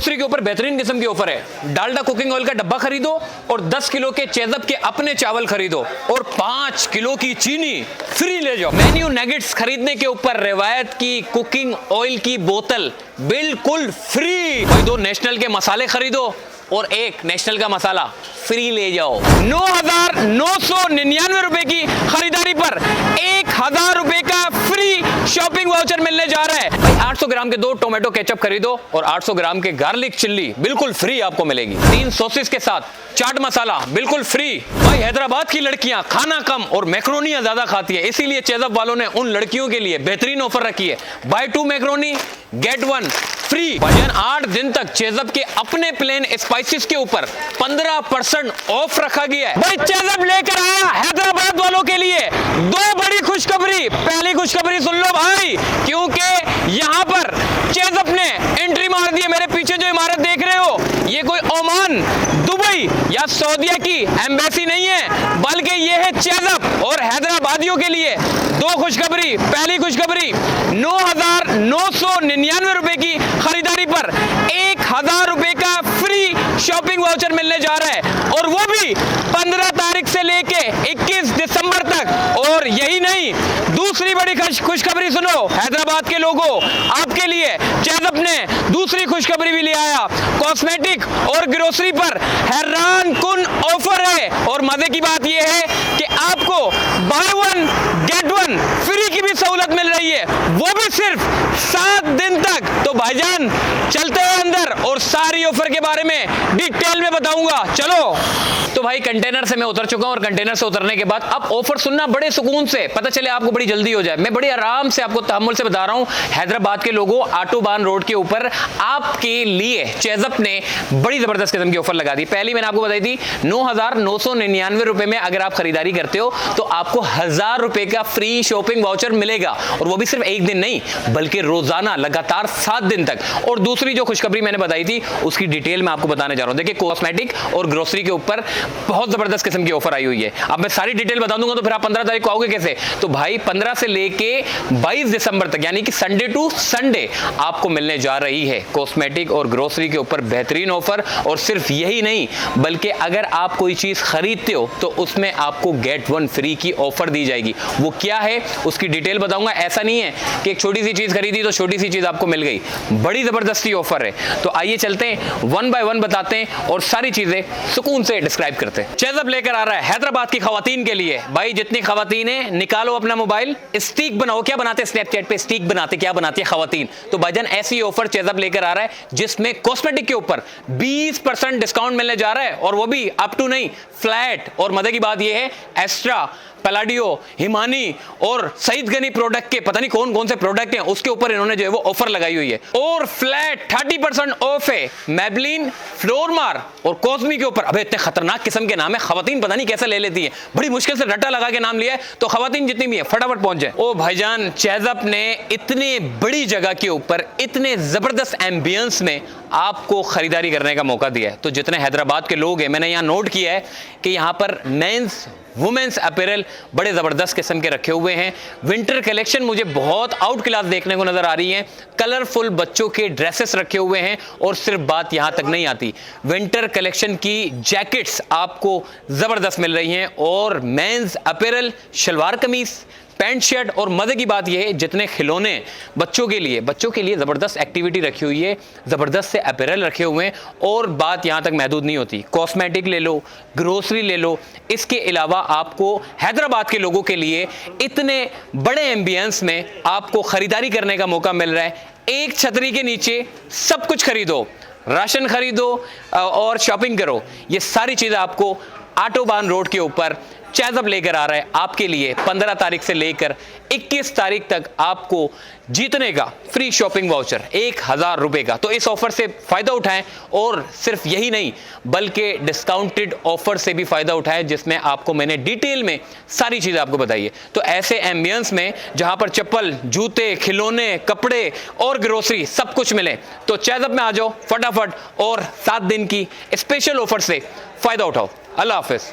Grocery के ऊपर बेहतरीन किस्म की ऑफर है। डालडा कुकिंग ऑयल का डब्बा खरीदो और 10 किलो के चेज़अप के अपने चावल खरीदो और 5 किलो की चीनी फ्री ले जाओ। मेन्यू नगेट्स खरीदने के ऊपर रिवायत की कुकिंग ऑयल की बोतल बिल्कुल फ्री। भाई 2 नेशनल के मसाले खरीदो और 1 नेशनल का मसाला फ्री ले जाओ। 9,999 रुपए की खरीदारी पर 1,000 रुपए का फ्री शॉपिंग वाउचर मिलने जा रहा है। भाई 800 ग्राम के 2 टोमेटो केचप खरीदो और 800 ग्राम के गार्लिक चिल्ली बिल्कुल फ्री आपको मिलेगी। 3 सॉसेस के साथ चाट मसाला बिल्कुल फ्री। भाई हैदराबाद की लड़कियां खाना कम और मैक्रोनियां ज्यादा खाती है, इसीलिए चेज़अप वालों ने उन लड़कियों के लिए बेहतरीन ऑफर रखी है। Buy 2 macaroni get 1 free. भाईजान 8 दिन तक चेज़अप के अपने प्लेन स्पाइसेस के ऊपर 15% ऑफ रखा गया है। भाई चेज़अप लेकर आया हैदराबाद वालों के लिए 2 बड़ी खुशखबरी। पहली खुशखबरी सुन लो भाई, क्योंकि यहां पर चेज़अप ने एंट्री मार दी है। मेरे पीछे जो इमारत देख रहे हो, ये कोई ओमान, दुबई या सऊदीया की एम्बेसी नहीं है, बल्कि ये है चेज़अप और हैदराबादियों के लिए 2 खुशखबरी। पहली खुशखबरी 9,999 रुपए की खरीदारी पर 1,000 रुपए का फ्री शॉपिंग वाउचर मिलने जा रहा है और वो भी 15 तारीख से लेके 21 दिसंबर तक। और यही नहीं, दूसरी बड़ी खुशखबरी सुनो हैदराबाद के लोगों, आपके लिए चेज़अप ने दूसरी खुशखबरी भी ले आया। कॉस्मेटिक और ग्रोसरी पर हैरान कुन ऑफर है और मजे की बात यह है कि आपको बाय 1 गेट 1 फ्री की भी सहूलत मिल रही है, वो भी सिर्फ 7 दिन तक। तो भाईजान चलते हैं अंदर और सारी ऑफर के बारे में डिटेल में बताऊंगा, चलो। तो भाई कंटेनर से मैं उतर चुका हूं और कंटेनर से उतरने के बाद अब ऑफर सुनना बड़े सुकून से, पता चले आपको बड़ी जल्दी हो जाए। मैं बड़े आराम से आपको तहम्मुल से बता रहा हूं। हैदराबाद के लोगों, ऑटोबान रोड के ऊपर आपके लिए चेज़अप ने बड़ी जबरदस्त किस्म की ऑफर लगा दी। पहली मैंने आपको बताई थी 9,999 रुपए में अगर आप खरीदारी करते हो तो आपको 1,000 रुपए का फ्री शॉपिंग वाउचर मिलेगा और वो भी सिर्फ 1 दिन नहीं बल्कि रोजाना लगातार 7 दिन तक। और दूसरी जो खुशखबरी मैंने बताई थी उसकी डिटेल मैं आपको बताने जा रहा हूं। देखिए कॉस्मेटिक और ग्रोसरी के ऊपर बहुत जबरदस्त किस्म की ऑफर आई हुई है। अब मैं सारी डिटेल बता दूंगा तो फिर आप 15 तारीख को आओगे कैसे। तो भाई 15 से लेके 22 दिसंबर तक यानी कि संडे टू संडे आपको मिलने जा रही है कॉस्मेटिक और ग्रोसरी के ऊपर बेहतरीन ऑफर। और सिर्फ यही नहीं बल्कि अगर आप कोई चीज खरीदते हो तो उसमें आपको गेट 1 फ्री की ऑफर दी जाएगी। वो क्या है उसकी डिटेल बताऊंगा। ऐसा नहीं है कि एक छोटी सी चीज खरीदी तो छोटी सी चीज आपको मिल गई, बड़ी जबरदस्ती ऑफर है। तो आइए चलते हैं 1 बाय 1 बताते हैं और सारी चीजें सुकून से डिस्क्राइब करते हैं। चेज़अप लेकर आ रहा है हैदराबाद की खवातीन के लिए। भाई जितनी खवातीन है निकालो अपना मोबाइल, स्टिक बनाओ। क्या बनाते हैं स्नैपचैट पे स्टिक बनाते, क्या बनाती है खवातीन। तो भाईजान ऐसी ऑफर चेज़अप लेकर आ रहा है जिसमें कॉस्मेटिक के ऊपर 20% डिस्काउंट मिलने जा रहा है और वो भी अप टू नहीं फ्लैट। और मजे की बात यह है एस्ट्रा, पलाडियो, हिमानी और सईद गनी प्रोडक्ट के पता नहीं कौन कौन से प्रोडक्ट हैं उसके ऊपर इन्होंने जो है वो ऑफर लगाई हुई है। और फ्लैट 30% ऑफ है मैबलिन, फ्लोरमार और कॉस्मी के ऊपर। अबे इतने खतरनाक किस्म के नाम है, खवातीन पता नहीं कैसे ले लेती है, बड़ी मुश्किल से रट्टा लगा के नाम लिया है। तो खवातीन जितनी भी है फटाफट पहुंच जाए। ओ भाईजान चेज़अप ने इतने बड़ी जगह के ऊपर इतने जबरदस्त एम्बियंस में आपको खरीदारी करने का मौका दिया है। तो जितने हैदराबाद के लोग हैं, मैंने यहाँ नोट किया है कि यहाँ पर मेंस वुमेन्स अपैरल बड़े ज़बरदस्त किस्म के रखे हुए हैं। विंटर कलेक्शन मुझे बहुत आउट क्लास देखने को नज़र आ रही है। कलरफुल बच्चों के ड्रेसेस रखे हुए हैं और सिर्फ बात यहाँ तक नहीं आती, विंटर कलेक्शन की जैकेट्स आपको ज़बरदस्त मिल रही हैं। और मेंस अपैरल शलवार कमीज़, पैंट शर्ट। और मजे की बात यह है जितने खिलौने बच्चों के लिए जबरदस्त एक्टिविटी रखी हुई है, जबरदस्त से अपैरल रखे हुए हैं। और बात यहां तक महदूद नहीं होती, कॉस्मेटिक ले लो, ग्रोसरी ले लो। इसके अलावा आपको हैदराबाद के लोगों के लिए इतने बड़े एम्बियंस में आपको खरीदारी करने का मौका मिल रहा है। एक छतरी के नीचे सब कुछ खरीदो, राशन खरीदो और शॉपिंग करो। ये सारी चीजें आपको ऑटोबान रोड के ऊपर चेज़अप लेकर आ रहा है आपके लिए। 15 तारीख से लेकर 21 तारीख तक आपको जीतने का फ्री शॉपिंग वाउचर 1,000 रुपए का। तो इस ऑफर से फायदा उठाएं और सिर्फ यही नहीं बल्कि डिस्काउंटेड ऑफर से भी फायदा उठाएं जिसमें आपको मैंने डिटेल में सारी चीजें आपको बताई है। तो ऐसे एम्बियंस में जहां पर चप्पल, जूते, खिलौने, कपड़े और ग्रोसरी सब कुछ मिले तो चेज़अप में आ जाओ फटाफट और 7 दिन की स्पेशल ऑफर से फायदा उठाओ। अल्लाह हाफिज।